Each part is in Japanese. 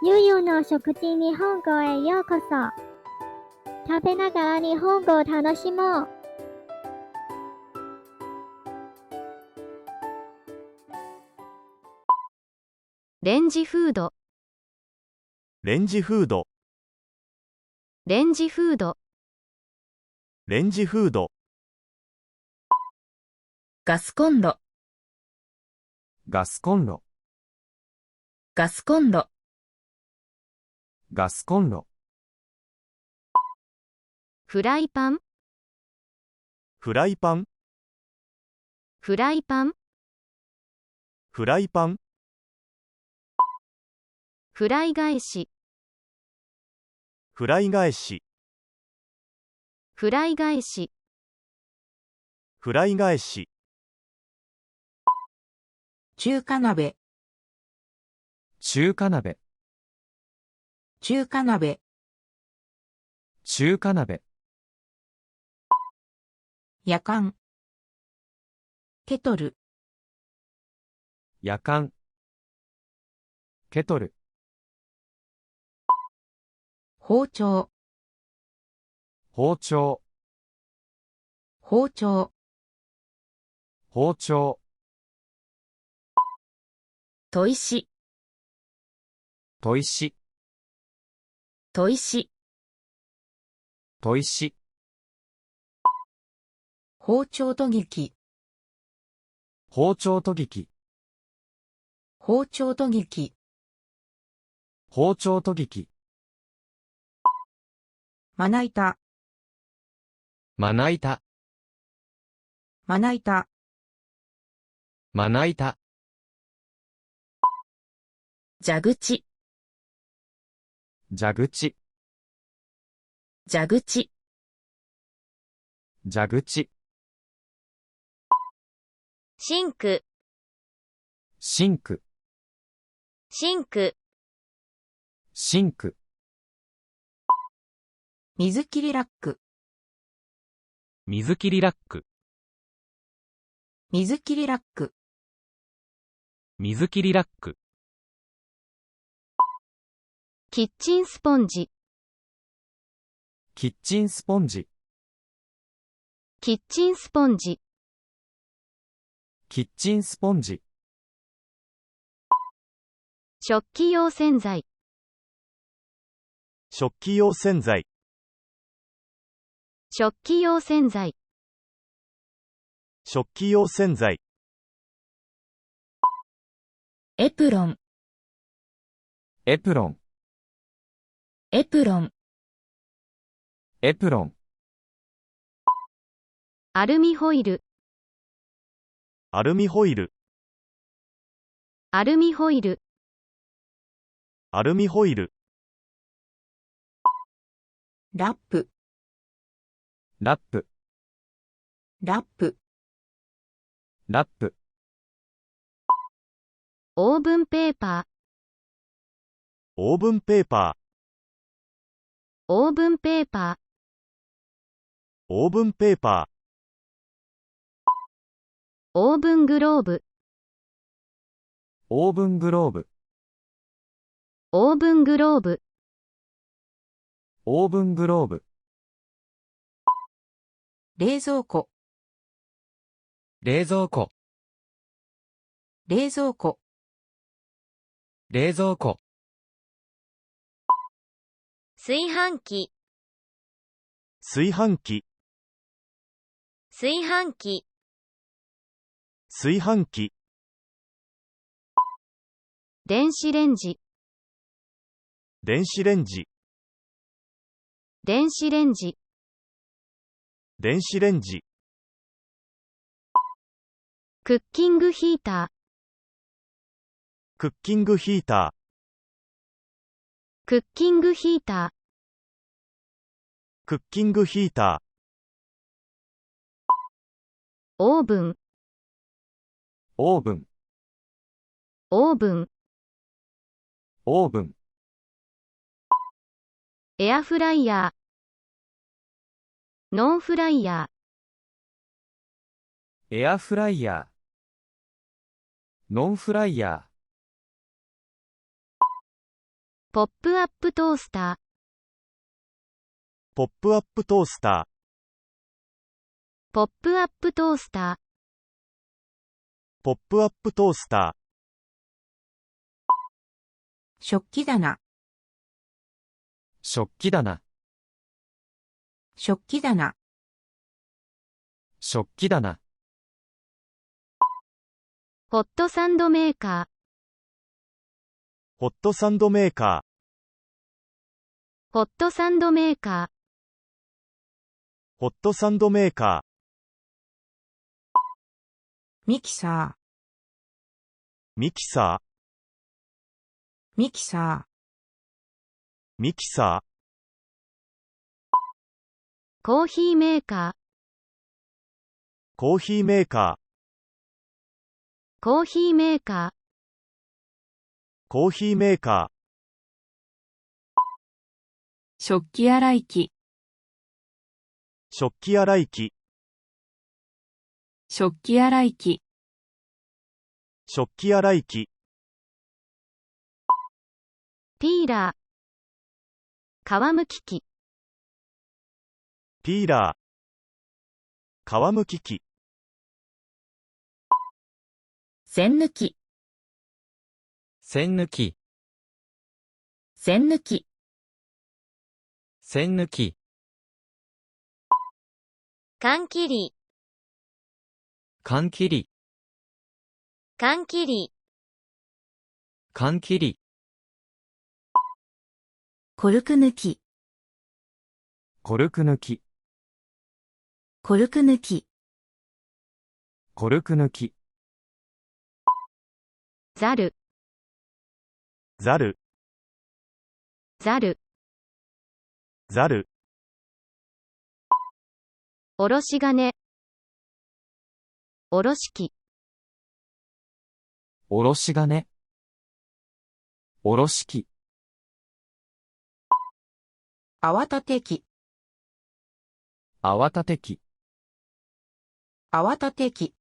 ゆうゆうの食事日本語へようこそ。食べながら日本語を楽しもう。レンジフード、レンジフード、レンジフード、レンジフード、ガスコンロ、ガスコンロ、ガスコンロ、ガスコンロ、フライパン、フライパン、フライパン、フライパン、フライ返し、フライ返し、フライ返し、フライ返し、中華鍋、中華鍋、中華鍋、中華鍋、やかん、ケトル、やかん、ケトル、包丁、包丁、包丁、包丁、砥石、砥石、砥石、砥石、包丁研ぎ器、包丁研ぎ器、包丁研ぎ器、包丁研ぎ器、まな板、まな板、まな板、まな板、蛇口、蛇口、蛇口、蛇口、シンク、シンク、シンク、シンク、水切りラック、水切りラック、水切りラック、水切りラック、キッチンスポンジ、キッチンスポンジ、キッチンスポンジ、キッチンスポンジ、食器用洗剤、食器用洗剤、食器用洗剤、食器用洗剤、エプロン、エプロン、エプロン、エプロン、アルミホイル、アルミホイル、アルミホイル、アルミホイル、ラップ、ラップ、ラップ、ラップ、オーブンペーパー、オーブンペーパー、オーブンペーパー、オーブンペーパオーブングローブ、ー、オーブングローブ、オーブングローブ、オーブングローブ、冷蔵庫、冷蔵庫、冷蔵庫、冷蔵庫、炊飯器、炊飯器、炊飯器、炊飯器、電子レンジ、電子レンジ、電子レンジ、電子レンジ、クッキングヒーター、クッキングヒータクッキングヒーター、クッキングヒータオーブン、オーブン、オーブン、オーブン、エアフライヤー、ノンフライヤエアフライヤー、ノンフライヤポップアップトースタポップアップトースター。ポップアップトースター。ー、ポップアップトースタ食器棚、食器棚、食器棚、食器棚、ホットサンドメーカー、ホットサンドメーカー。ホットサンドメーカー。ー、ホットサンドメーカミキサー、ー、ミキサー、ミキサー、ミキサコーヒーメーカー。ー、コーヒーメーカー、コーヒーメーカー。コーヒーメーカ食器洗い機、ー、食器洗い機、食器洗い機、食器洗い機、ピーラー。皮むき器。ピーラー、皮むき器、栓抜き、栓抜き、栓抜き、栓抜き、缶切り。缶切り、缶切り。缶切り、コルク抜き、コルク抜き、コルク抜き、コルク抜き、ザル。ザル、ザル。ザル、おろし金。おろし器。おろし金、おろし器、泡立て器、泡立て器、泡立て器、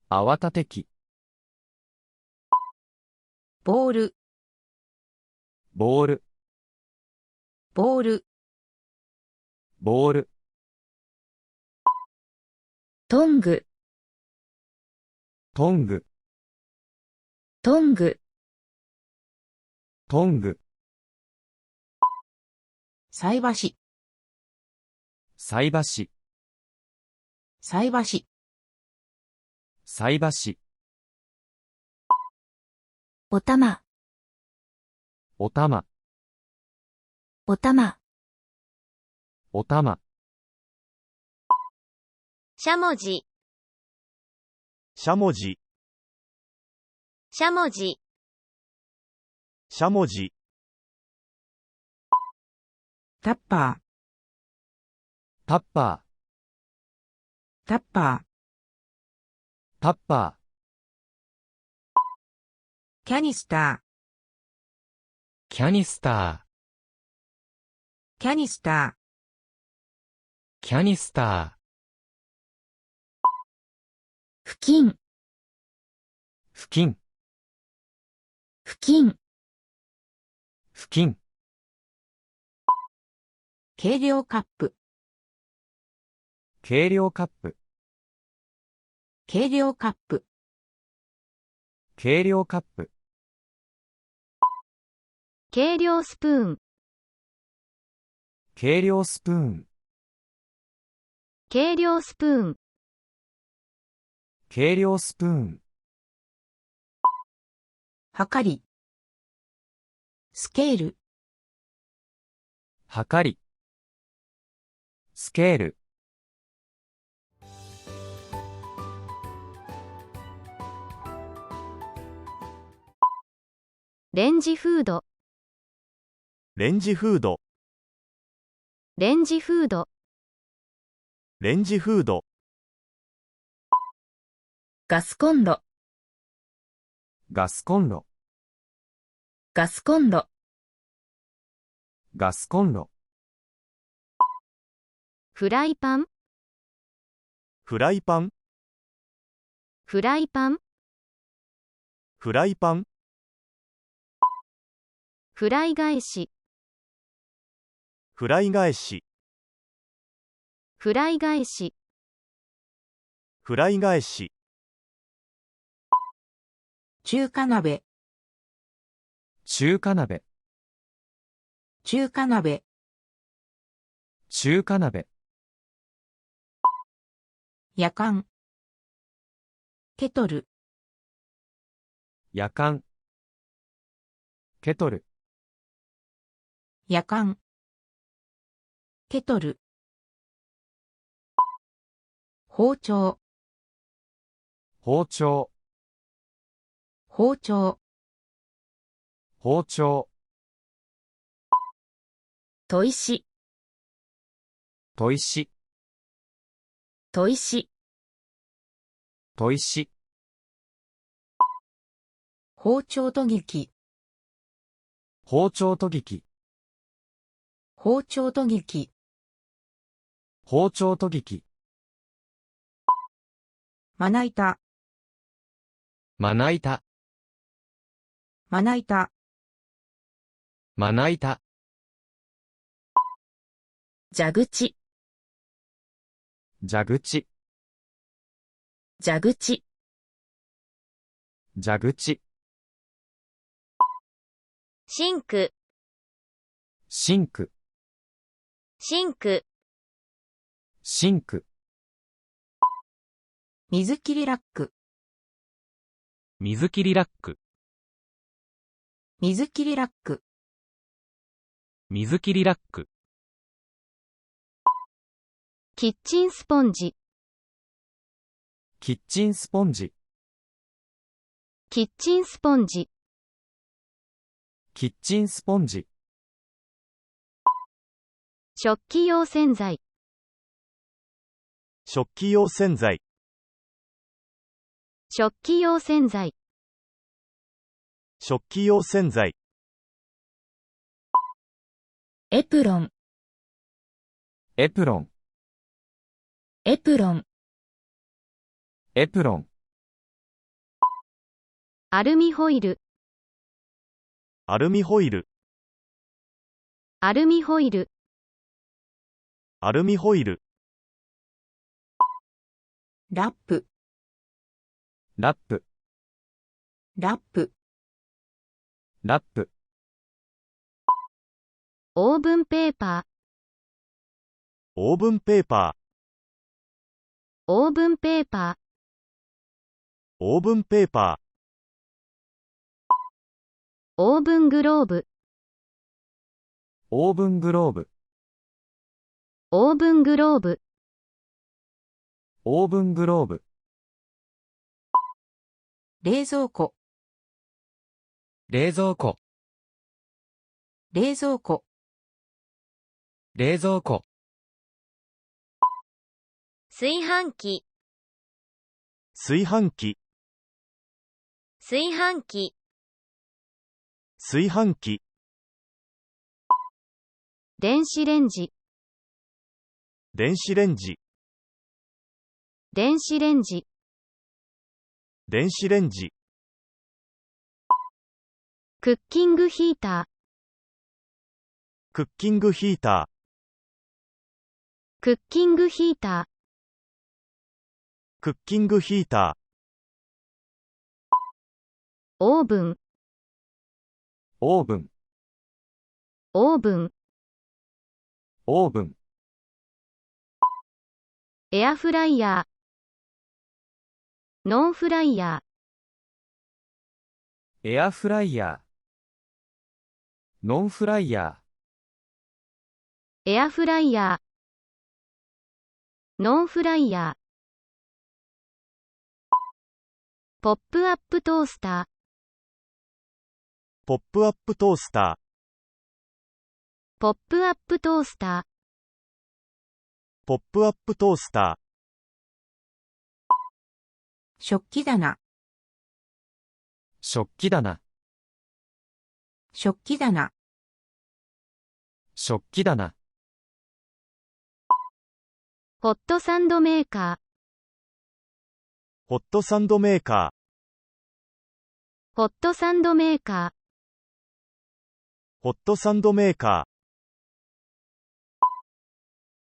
泡立て器、ボール、ボール、ボール、ボール、トング、トング、トング、トング、菜箸、菜箸、菜箸、菜箸、おたま、おたま、おたま、おたま、しゃもじ。しゃもじ、しゃもじ。しゃもじ、タッパー、タッパー、タッパー、タッパキャニスター、キャニスター、ー、キャニスタキャニスター、布巾、ー、布巾、布巾、布巾、計量カップ、計量カップ、計量カップ、計量カップ、計量スプーン。計量スプーン、計量スプーン。計量スプーン、はかり、スケール、はかり、スケール、レンジフード。レンジフード、レンジフード。レンジフード、ガスコンロ、ガスコンロ、ガスコンロ、ガスコンロ、フライパン。フライパン、フライパン。フライパン、フライ返し、フライ返し、フライ返し、フライ返し、中華鍋、中華鍋、中華鍋、中華鍋、夜間、ケトル、夜間、ケトル、夜間、ケトル、包丁、包丁、包丁、包丁、砥石、砥石、砥石、砥石、包丁研ぎ器、包丁研ぎ器、包丁研ぎ器、包丁研ぎ器、まな板、まな板、まな板、まな板、蛇口、蛇口、蛇口、蛇口、シンク、シンク、シンク、シンク、水切りラック、水切りラック、水切りラック、水切りラック、キッチンスポンジ、キッチンスポンジ、キッチンスポンジ、キッチンスポンジ、食器用洗剤、食器用洗剤、食器用洗剤、食器用洗剤、エプロン、エプロン、エプロン、エプロン、アルミホイル、アルミホイル、アルミホイル、アルミホイル、ラップ、ラップ、ラップ、ラップ、オーブンペーパー、オーブンペーパー、オーブンペーパー、オーブンペーパオーブングローブ、オーブングローブ、オーブングローブ、オーブングローブ、冷蔵庫、冷蔵庫、冷蔵庫、冷蔵庫、炊飯器、ー、炊飯器、炊飯器、炊飯器、電子レンジ、電子レンジ、電子レンジ、電子レンジ、クッキングヒーター、クッキングヒータクッキングヒーター、クッキングヒーター、オーブン、オーブン、オーブン、オーブン、エアフライヤー、ノンフライヤエアフライヤー、ノンフライヤー、エアフライヤー、ノンフライヤー、ポップアップトースター、ー、ポップアップトースター、ポップアップトースター、ポップアップトースタ食器棚、ー、食器棚、食器棚、食器棚、ホットサンドメーカー、ー、ホットサンドメーカホットサンドメーカー、ホットサンドメーカ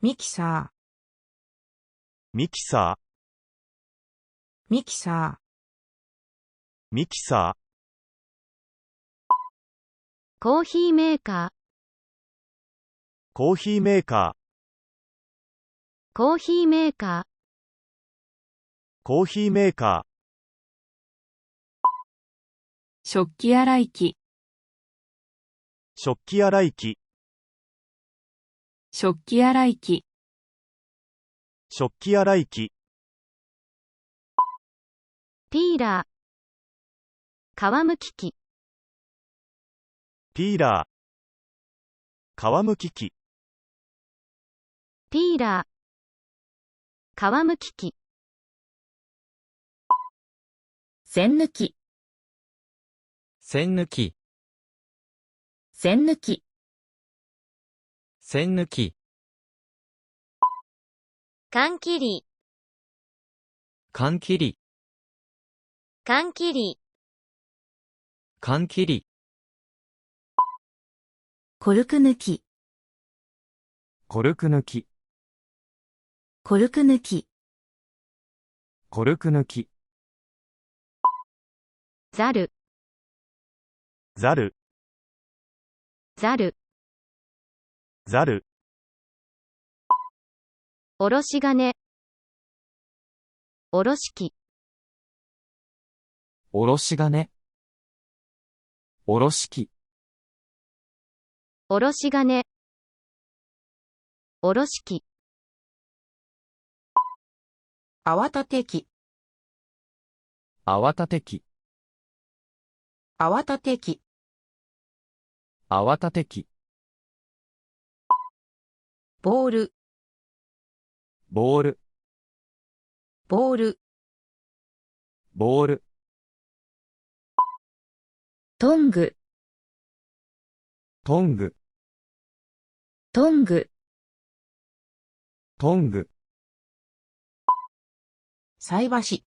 ミキサー、ミキサー、ミキサー、ミキサコーヒーメーカー、ー、コーヒーメーカー、コーヒーメーカー、コーヒーメーカ食器洗い機、ー、食器洗い機、食器洗い機、食器洗い機、ピーラー、皮むき器、ピーラー、皮むき器、ピーラー、皮むき器、栓抜き、栓抜き、栓抜き、栓抜き、缶切り、缶切り、缶切り、缶切り、コルク抜き、コルク抜き、コルク抜き、コルク抜き、ザル、ザル、ザル、ザル、おろし金、おろし器、おろし金、おろし器、おろし金、おろし器、泡立て器、泡立て器、泡立て器、泡立て器、ボール、ボール、ボール、ボール、トング、トング、トング、トング、菜箸、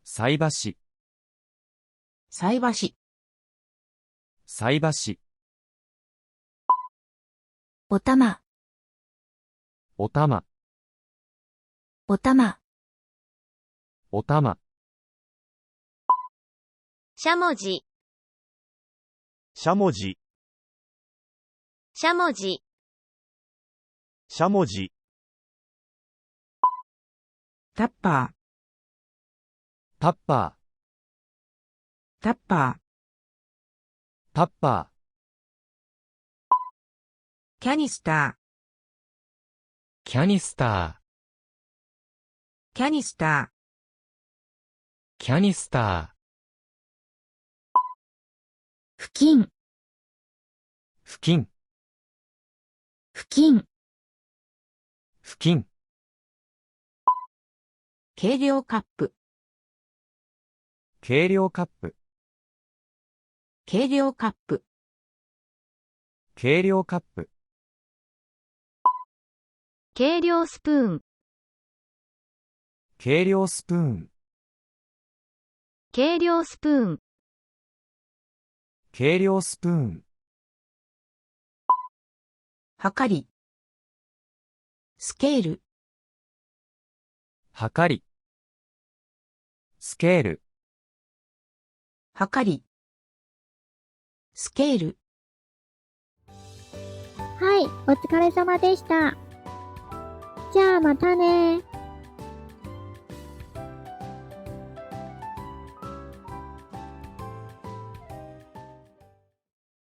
菜箸、菜箸、菜箸、おたま、おたま、おたま、おたま、しゃもじ、しゃもじ、しゃもじ、しゃもじ、タッパー、タッパー、タッパー、タッパキャニスター、キャニスター、ー、キャニスタキャニスター、布巾、ー、布巾、布巾、布巾、計量カップ、計量カップ、計量カップ、計量カップ、計量スプーン、計量スプーン、計量スプーン、計量スプーン、はかり、スケール、はかり、スケール、はかり、スケール。はい、お疲れ様でした。じゃあまたね。